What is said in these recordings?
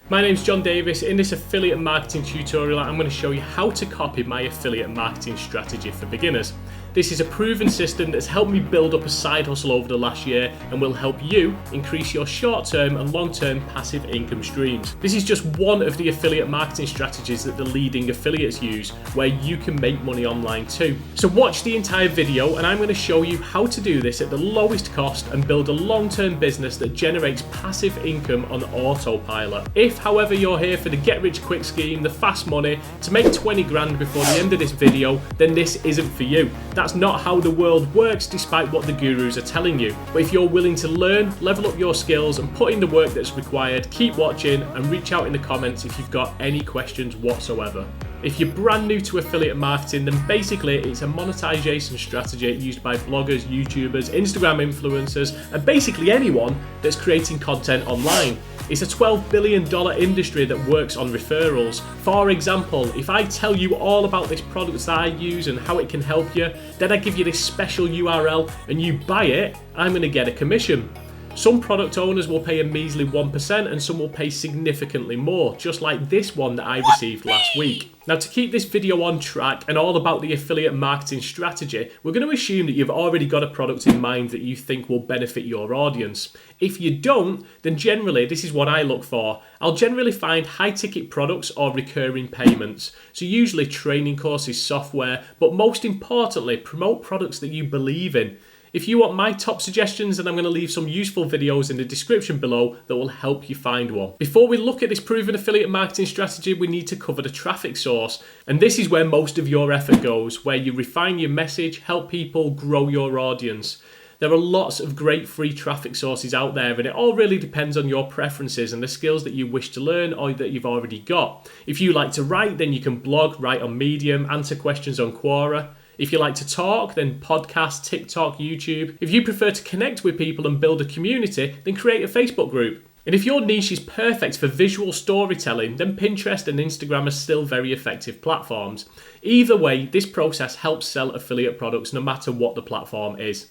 My name's John Davis. In this affiliate marketing tutorial, I'm going to show you how to copy my affiliate marketing strategy for beginners. This is a proven system that's helped me build up a side hustle over the last year and will help you increase your short-term and long-term passive income streams. This is just one of the affiliate marketing strategies that the leading affiliates use, where you can make money online too. So watch the entire video and I'm going to show you how to do this at the lowest cost and build a long-term business that generates passive income on autopilot. If, however, you're here for the get-rich-quick scheme, the fast money, to make 20 grand before the end of this video, then this isn't for you. That's not how the world works, despite what the gurus are telling you. But if you're willing to learn, level up your skills and put in the work that's required, keep watching and reach out in the comments if you've got any questions whatsoever. If you're brand new to affiliate marketing, then basically it's a monetization strategy used by bloggers, YouTubers, Instagram influencers, and basically anyone that's creating content online. It's a $12 billion industry that works on referrals. For example, if I tell you all about this product that I use and how it can help you, then I give you this special URL and you buy it, I'm going to get a commission. Some product owners will pay a measly 1% and some will pay significantly more, just like this one that I received last week. Now, to keep this video on track and all about the affiliate marketing strategy, we're going to assume that you've already got a product in mind that you think will benefit your audience. If you don't, then generally this is what I look for. I'll generally find high ticket products or recurring payments. So usually training courses, software, but most importantly, promote products that you believe in. If you want my top suggestions, then I'm going to leave some useful videos in the description below that will help you find one. Before we look at this proven affiliate marketing strategy, we need to cover the traffic source. And this is where most of your effort goes, where you refine your message, help people grow your audience. There are lots of great free traffic sources out there, and it all really depends on your preferences and the skills that you wish to learn or that you've already got. If you like to write, then you can blog, write on Medium, answer questions on Quora. If you like to talk, then podcast, TikTok, YouTube. If you prefer to connect with people and build a community, then create a Facebook group. And if your niche is perfect for visual storytelling, then Pinterest and Instagram are still very effective platforms. Either way, this process helps sell affiliate products no matter what the platform is.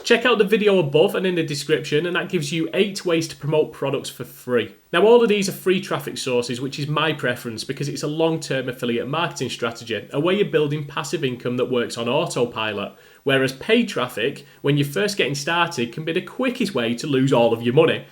Check out the video above and in the description, and that gives you 8 ways to promote products for free. Now, all of these are free traffic sources, which is my preference because it's a long-term affiliate marketing strategy, a way of building passive income that works on autopilot. Whereas paid traffic, when you're first getting started, can be the quickest way to lose all of your money,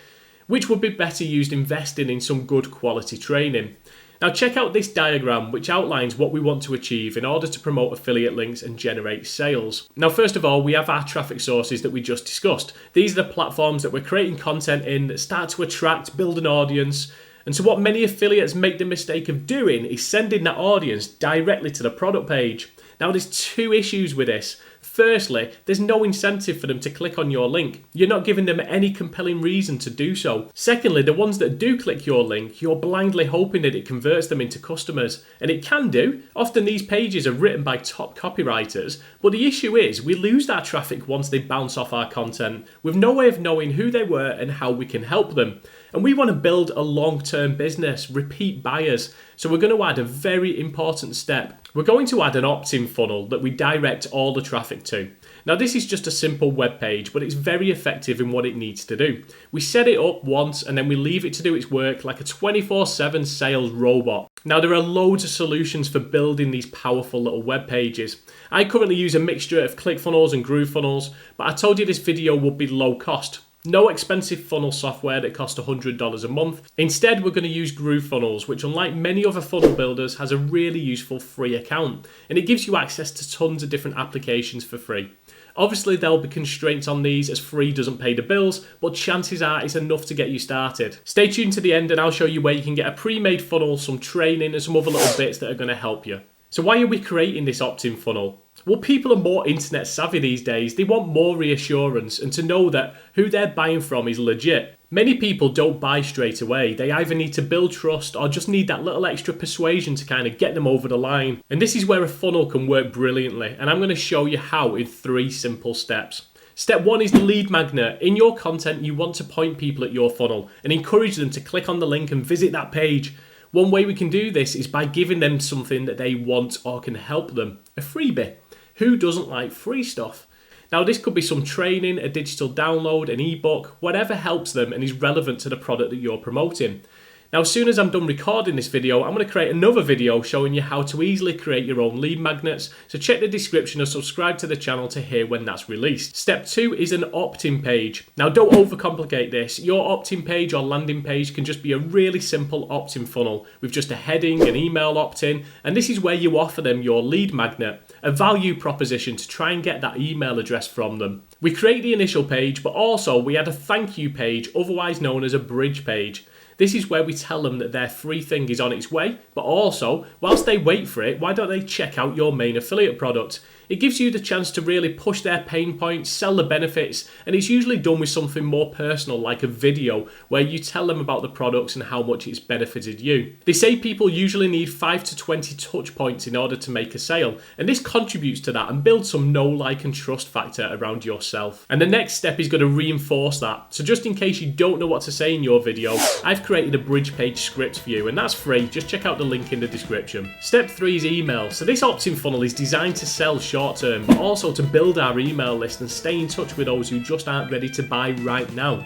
which would be better used investing in some good quality training. Now check out this diagram, which outlines what we want to achieve in order to promote affiliate links and generate sales. Now, first of all, we have our traffic sources that we just discussed. These are the platforms that we're creating content in that start to attract, build an audience. And so what many affiliates make the mistake of doing is sending that audience directly to the product page. Now, there's 2 issues with this. Firstly, there's no incentive for them to click on your link. You're not giving them any compelling reason to do so. Secondly, the ones that do click your link, you're blindly hoping that it converts them into customers. And it can do. Often these pages are written by top copywriters. But the issue is we lose that traffic once they bounce off our content, with no way of knowing who they were and how we can help them. And we want to build a long-term business, repeat buyers. So we're going to add a very important step. We're going to add an Optin Funnel that we direct all the traffic to. Now, this is just a simple web page, but it's very effective in what it needs to do. We set it up once and then we leave it to do its work like a 24/7 sales robot. Now, there are loads of solutions for building these powerful little web pages. I currently use a mixture of ClickFunnels and GrooveFunnels, but I told you this video would be low cost. No expensive funnel software that costs $100 a month. Instead, we're going to use GrooveFunnels, which, unlike many other funnel builders, has a really useful free account, and it gives you access to tons of different applications for free. Obviously, there'll be constraints on these as free doesn't pay the bills, but chances are it's enough to get you started. Stay tuned to the end and I'll show you where you can get a pre-made funnel, some training and some other little bits that are going to help you. So why are we creating this Optin Funnel? Well, people are more internet savvy these days. They want more reassurance and to know that who they're buying from is legit. Many people don't buy straight away. They either need to build trust or just need that little extra persuasion to kind of get them over the line. And this is where a funnel can work brilliantly. And I'm going to show you how in 3 simple steps. Step 1 is the lead magnet. In your content, you want to point people at your funnel and encourage them to click on the link and visit that page. One way we can do this is by giving them something that they want or can help them. A freebie. Who doesn't like free stuff? Now, this could be some training, a digital download, an ebook, whatever helps them and is relevant to the product that you're promoting. Now, as soon as I'm done recording this video, I'm going to create another video showing you how to easily create your own lead magnets. So check the description or subscribe to the channel to hear when that's released. Step 2 is an opt-in page. Now, don't overcomplicate this. Your opt-in page or landing page can just be a really simple opt-in funnel with just a heading, an email opt-in, and this is where you offer them your lead magnet, a value proposition to try and get that email address from them. We create the initial page, but also we add a thank you page, otherwise known as a bridge page. This is where we tell them that their free thing is on its way, but also, whilst they wait for it, why don't they check out your main affiliate product? It gives you the chance to really push their pain points, sell the benefits, and it's usually done with something more personal like a video where you tell them about the products and how much it's benefited you. They say people usually need 5 to 20 touch points in order to make a sale, and this contributes to that and builds some know, like and trust factor around yourself. And the next step is going to reinforce that. So just in case you don't know what to say in your video, I've created a bridge page script for you, and that's free. Just check out the link in the description. Step 3 is email. So this opt-in funnel is designed to sell short term, but also to build our email list and stay in touch with those who just aren't ready to buy right now.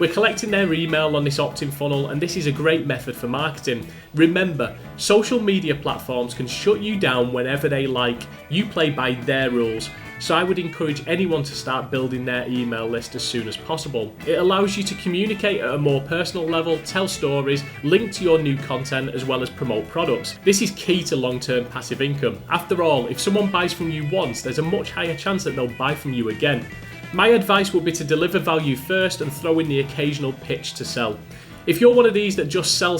We're collecting their email on this opt-in funnel, and this is a great method for marketing. Remember, social media platforms can shut you down whenever they like. You play by their rules. So I would encourage anyone to start building their email list as soon as possible. It allows you to communicate at a more personal level, tell stories, link to your new content, as well as promote products. This is key to long-term passive income. After all, if someone buys from you once, there's a much higher chance that they'll buy from you again. My advice would be to deliver value first and throw in the occasional pitch to sell. If you're one of these that just sell,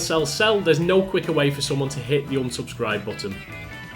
there's no quicker way for someone to hit the unsubscribe button.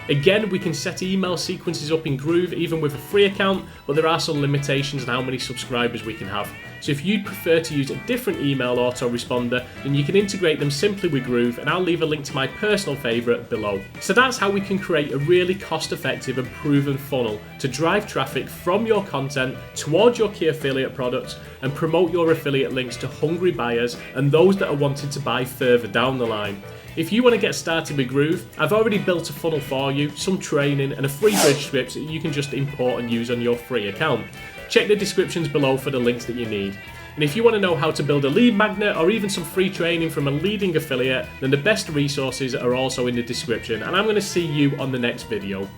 Again, we can set email sequences up in Groove even with a free account, but there are some limitations on how many subscribers we can have. So if you'd prefer to use a different email autoresponder, then you can integrate them simply with Groove, and I'll leave a link to my personal favourite below. So that's how we can create a really cost-effective and proven funnel to drive traffic from your content towards your key affiliate products and promote your affiliate links to hungry buyers and those that are wanting to buy further down the line. If you want to get started with Groove, I've already built a funnel for you, some training and a free bridge script that you can just import and use on your free account. Check the descriptions below for the links that you need. And if you want to know how to build a lead magnet or even some free training from a leading affiliate, then the best resources are also in the description, and I'm going to see you on the next video.